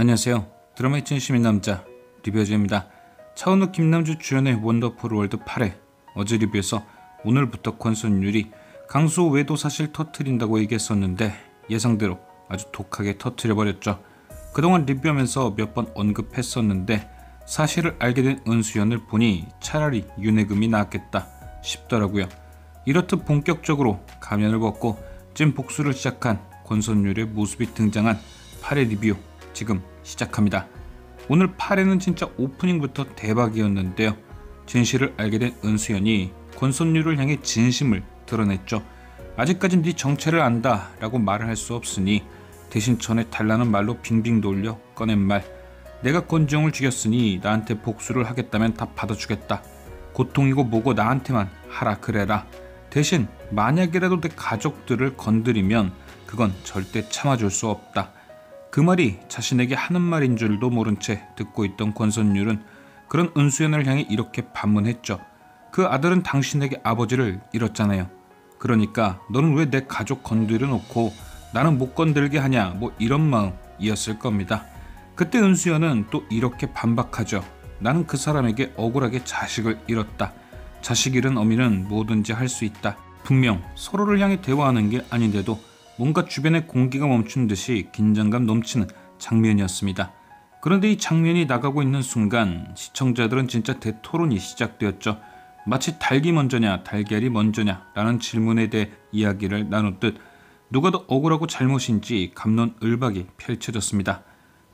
안녕하세요. 드라마의 진심인 남자 리뷰어즈입니다. 차은우 김남주 주연의 원더풀 월드 8회 어제 리뷰에서 오늘부터 권선율이 강수호 외도 사실 터트린다고 얘기했었는데 예상대로 아주 독하게 터트려버렸죠. 그동안 리뷰하면서 몇 번 언급했었는데 사실을 알게 된 은수연을 보니 차라리 윤혜금이 낫겠다 싶더라고요. 이렇듯 본격적으로 가면을 벗고 찐 복수를 시작한 권선율의 모습이 등장한 8회 리뷰 지금 시작합니다. 오늘 8회는 진짜 오프닝부터 대박이었는데요. 진실을 알게 된 은수연이 권선율을 향해 진심을 드러냈죠. 아직까진 네 정체를 안다 라고 말을 할 수 없으니 대신 전에 달라는 말로 빙빙 돌려 꺼낸 말. 내가 권지영을 죽였으니 나한테 복수를 하겠다면 다 받아주겠다. 고통이고 뭐고 나한테만 하라 그래라. 대신 만약이라도 내 가족들을 건드리면 그건 절대 참아줄 수 없다. 그 말이 자신에게 하는 말인 줄도 모른 채 듣고 있던 권선율은 그런 은수연을 향해 이렇게 반문했죠. 그 아들은 당신에게 아버지를 잃었잖아요. 그러니까 너는 왜 내 가족 건드려 놓고 나는 못 건들게 하냐, 뭐 이런 마음이었을 겁니다. 그때 은수연은 또 이렇게 반박하죠. 나는 그 사람에게 억울하게 자식을 잃었다. 자식 잃은 어미는 뭐든지 할 수 있다. 분명 서로를 향해 대화하는 게 아닌데도 뭔가 주변의 공기가 멈춘 듯이 긴장감 넘치는 장면이었습니다. 그런데 이 장면이 나가고 있는 순간 시청자들은 진짜 대토론이 시작되었죠. 마치 닭이 먼저냐 달걀이 먼저냐 라는 질문에 대해 이야기를 나누듯 누가 더 억울하고 잘못인지 갑론을박이 펼쳐졌습니다.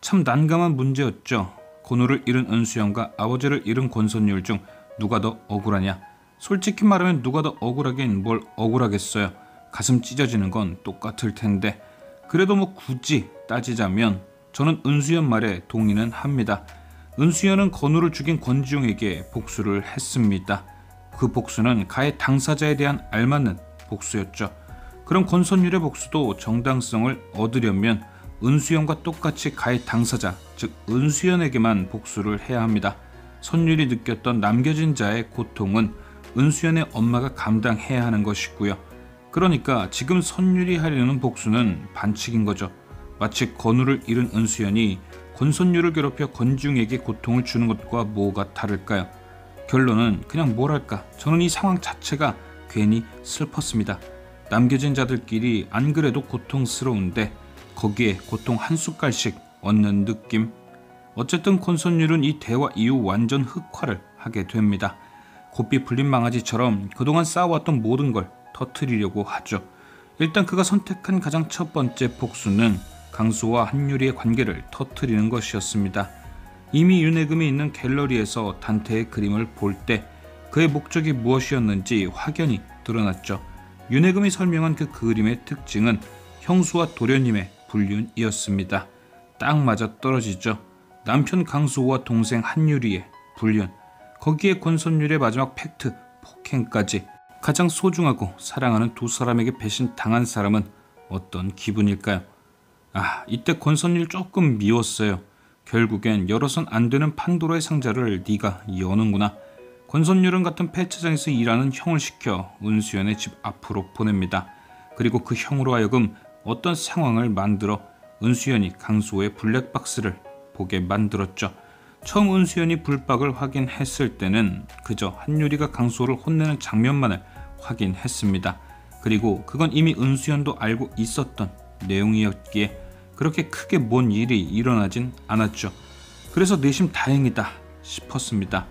참 난감한 문제였죠. 권우를 잃은 은수연과 아버지를 잃은 권선율 중 누가 더 억울하냐. 솔직히 말하면 누가 더 억울하긴 뭘 억울하겠어요. 가슴 찢어지는 건 똑같을 텐데 그래도 뭐 굳이 따지자면 저는 은수연 말에 동의는 합니다. 은수연은 건우를 죽인 권지용에게 복수를 했습니다. 그 복수는 가해 당사자에 대한 알맞는 복수였죠. 그럼 권선율의 복수도 정당성을 얻으려면 은수연과 똑같이 가해 당사자, 즉 은수연에게만 복수를 해야 합니다. 선율이 느꼈던 남겨진 자의 고통은 은수연의 엄마가 감당해야 하는 것이고요. 그러니까 지금 선율이 하려는 복수는 반칙인 거죠. 마치 건우를 잃은 은수연이 권선율을 괴롭혀 권지웅에게 고통을 주는 것과 뭐가 다를까요? 결론은 그냥 뭐랄까, 저는 이 상황 자체가 괜히 슬펐습니다. 남겨진 자들끼리 안 그래도 고통스러운데 거기에 고통 한 숟갈씩 얻는 느낌. 어쨌든 권선율은 이 대화 이후 완전 흑화를 하게 됩니다. 곱비 풀린 망아지처럼 그동안 쌓아왔던 모든 걸 터뜨리려고 하죠. 일단 그가 선택한 가장 첫 번째 복수는 강수호와 한유리의 관계를 터뜨리는 것이었습니다. 이미 윤혜금이 있는 갤러리에서 단테의 그림을 볼 때 그의 목적이 무엇이었는지 확연히 드러났죠. 윤혜금이 설명한 그 그림의 특징은 형수와 도련님의 불륜이었습니다. 딱 맞아 떨어지죠. 남편 강수호와 동생 한유리의 불륜, 거기에 권선율의 마지막 팩트, 폭행까지. 가장 소중하고 사랑하는 두 사람에게 배신당한 사람은 어떤 기분일까요? 이때 권선율 조금 미웠어요. 결국엔 열어선 안 되는 판도라의 상자를 네가 여는구나. 권선율은 같은 폐차장에서 일하는 형을 시켜 은수연의 집 앞으로 보냅니다. 그리고 그 형으로 하여금 어떤 상황을 만들어 은수연이 강수호의 블랙박스를 보게 만들었죠. 처음 은수연이 불박을 확인했을 때는 그저 한유리가 강수호를 혼내는 장면만을 확인했습니다. 그리고 그건 이미 은수연도 알고 있었던 내용이었기에 그렇게 크게 뭔 일이 일어나진 않았죠. 그래서 내심 다행이다 싶었습니다.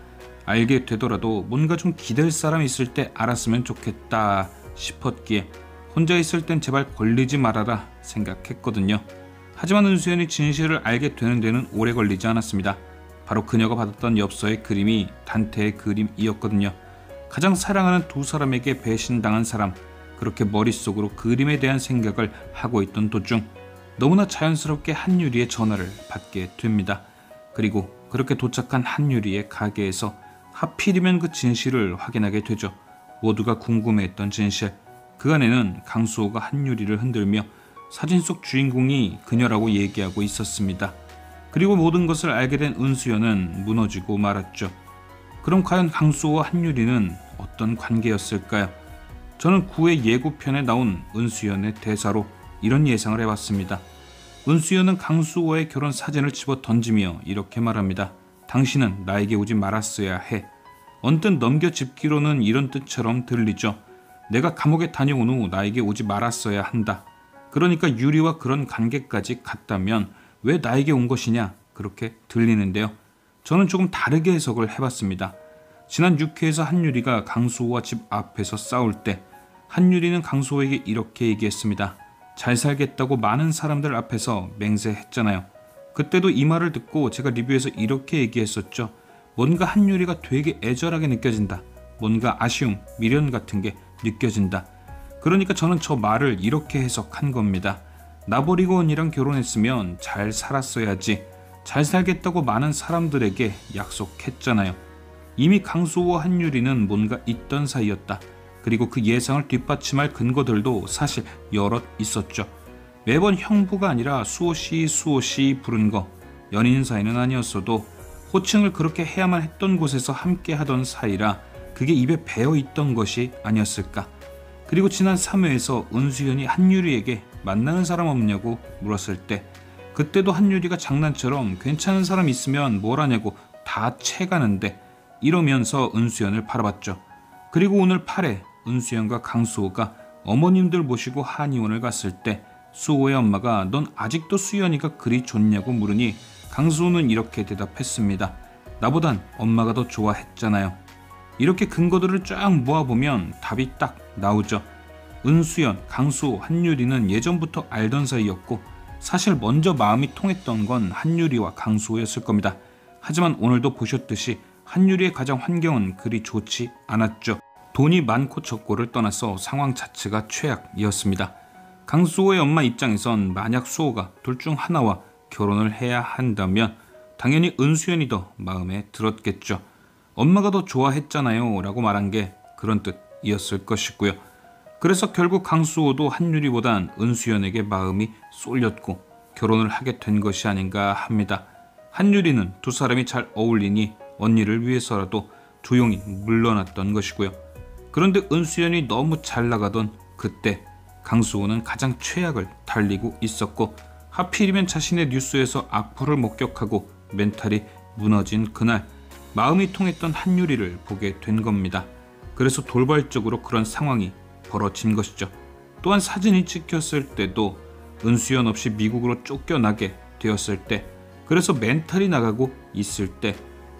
알게 되더라도 뭔가 좀 기댈 사람이 있을 때 알았으면 좋겠다 싶었기에 혼자 있을 땐 제발 걸리지 말아라 생각했거든요. 하지만 은수연이 진실을 알게 되는 데는 오래 걸리지 않았습니다. 바로 그녀가 받았던 엽서의 그림이 단테의 그림이었거든요. 가장 사랑하는 두 사람에게 배신당한 사람, 그렇게 머릿속으로 그림에 대한 생각을 하고 있던 도중 너무나 자연스럽게 한유리의 전화를 받게 됩니다. 그리고 그렇게 도착한 한유리의 가게에서 하필이면 그 진실을 확인하게 되죠. 모두가 궁금해했던 진실. 그 안에는 강수호가 한유리를 흔들며 사진 속 주인공이 그녀라고 얘기하고 있었습니다. 그리고 모든 것을 알게 된 은수연은 무너지고 말았죠. 그럼 과연 강수호와 한유리는 어떤 관계였을까요? 저는 9회 예고편에 나온 은수연의 대사로 이런 예상을 해봤습니다. 은수연은 강수호의 결혼 사진을 집어 던지며 이렇게 말합니다. 당신은 나에게 오지 말았어야 해. 언뜻 넘겨짚기로는 이런 뜻처럼 들리죠. 내가 감옥에 다녀온 후 나에게 오지 말았어야 한다. 그러니까 유리와 그런 관계까지 갔다면 왜 나에게 온 것이냐, 그렇게 들리는데요. 저는 조금 다르게 해석을 해봤습니다. 지난 6회에서 한유리가 강수호와 집 앞에서 싸울 때 한유리는 강수호에게 이렇게 얘기했습니다. 잘 살겠다고 많은 사람들 앞에서 맹세했잖아요. 그때도 이 말을 듣고 제가 리뷰에서 이렇게 얘기했었죠. 뭔가 한유리가 되게 애절하게 느껴진다. 뭔가 아쉬움, 미련 같은 게 느껴진다. 그러니까 저는 저 말을 이렇게 해석한 겁니다. 나 버리고 언니랑 결혼했으면 잘 살았어야지. 잘 살겠다고 많은 사람들에게 약속했잖아요. 이미 강수호와 한유리는 뭔가 있던 사이였다. 그리고 그 예상을 뒷받침할 근거들도 사실 여럿 있었죠. 매번 형부가 아니라 수호씨 부른 거, 연인 사이는 아니었어도 호칭을 그렇게 해야만 했던 곳에서 함께 하던 사이라 그게 입에 배어있던 것이 아니었을까. 그리고 지난 3회에서 은수연이 한유리에게 만나는 사람 없냐고 물었을 때 그때도 한유리가 장난처럼 괜찮은 사람 있으면 뭘 하냐고 다 채가는데 이러면서 은수연을 바라봤죠. 그리고 오늘 8회 은수연과 강수호가 어머님들 모시고 한의원을 갔을 때 수호의 엄마가 넌 아직도 수연이가 그리 좋냐고 물으니 강수호는 이렇게 대답했습니다. 나보단 엄마가 더 좋아했잖아요. 이렇게 근거들을 쫙 모아보면 답이 딱 나오죠. 은수연, 강수호, 한유리는 예전부터 알던 사이였고 사실 먼저 마음이 통했던 건 한유리와 강수호였을 겁니다. 하지만 오늘도 보셨듯이 한유리의 가정 환경은 그리 좋지 않았죠. 돈이 많고 적고를 떠나서 상황 자체가 최악이었습니다. 강수호의 엄마 입장에선 만약 수호가 둘 중 하나와 결혼을 해야 한다면 당연히 은수연이 더 마음에 들었겠죠. 엄마가 더 좋아했잖아요 라고 말한 게 그런 뜻이었을 것이고요. 그래서 결국 강수호도 한유리보단 은수연에게 마음이 쏠렸고 결혼을 하게 된 것이 아닌가 합니다. 한유리는 두 사람이 잘 어울리니 언니를 위해서라도 조용히 물러났던 것이고요. 그런데 은수연이 너무 잘 나가던 그때 강수호는 가장 최악을 달리고 있었고 하필이면 자신의 뉴스에서 악플을 목격하고 멘탈이 무너진 그날 마음이 통했던 한유리를 보게 된 겁니다. 그래서 돌발적으로 그런 상황이 벌어진 것이죠. 또한 사진이 찍혔을 때도 은수연 없이 미국으로 쫓겨나게 되었을 때 그래서 멘탈이 나가고 있을 때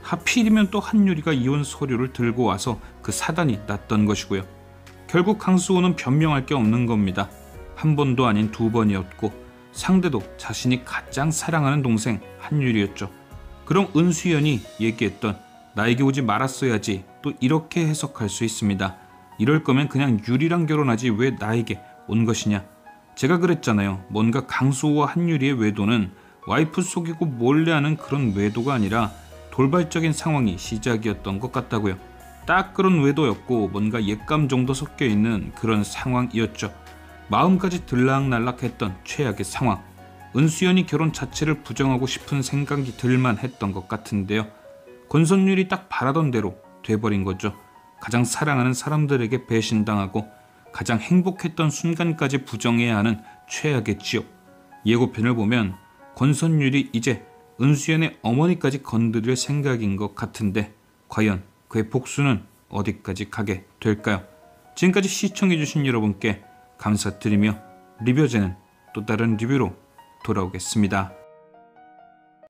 하필이면 또 한유리가 이혼 서류를 들고 와서 그 사단이 났던 것이고요. 결국 강수호는 변명할 게 없는 겁니다. 한 번도 아닌 두 번이었고 상대도 자신이 가장 사랑하는 동생 한유리였죠. 그럼 은수연이 얘기했던 나에게 오지 말았어야지 또 이렇게 해석할 수 있습니다. 이럴 거면 그냥 유리랑 결혼하지 왜 나에게 온 것이냐. 제가 그랬잖아요. 뭔가 강수호와 한유리의 외도는 와이프 속이고 몰래 하는 그런 외도가 아니라 돌발적인 상황이 시작이었던 것 같다고요. 딱 그런 외도였고 뭔가 옛감 정도 섞여있는 그런 상황이었죠. 마음까지 들락날락했던 최악의 상황. 은수연이 결혼 자체를 부정하고 싶은 생각이 들만 했던 것 같은데요. 권선율이 딱 바라던 대로 돼버린 거죠. 가장 사랑하는 사람들에게 배신당하고 가장 행복했던 순간까지 부정해야 하는 최악의 지옥. 예고편을 보면 권선율이 이제 은수연의 어머니까지 건드릴 생각인 것 같은데 과연 그의 복수는 어디까지 가게 될까요? 지금까지 시청해주신 여러분께 감사드리며 리뷰제는 또 다른 리뷰로 돌아오겠습니다.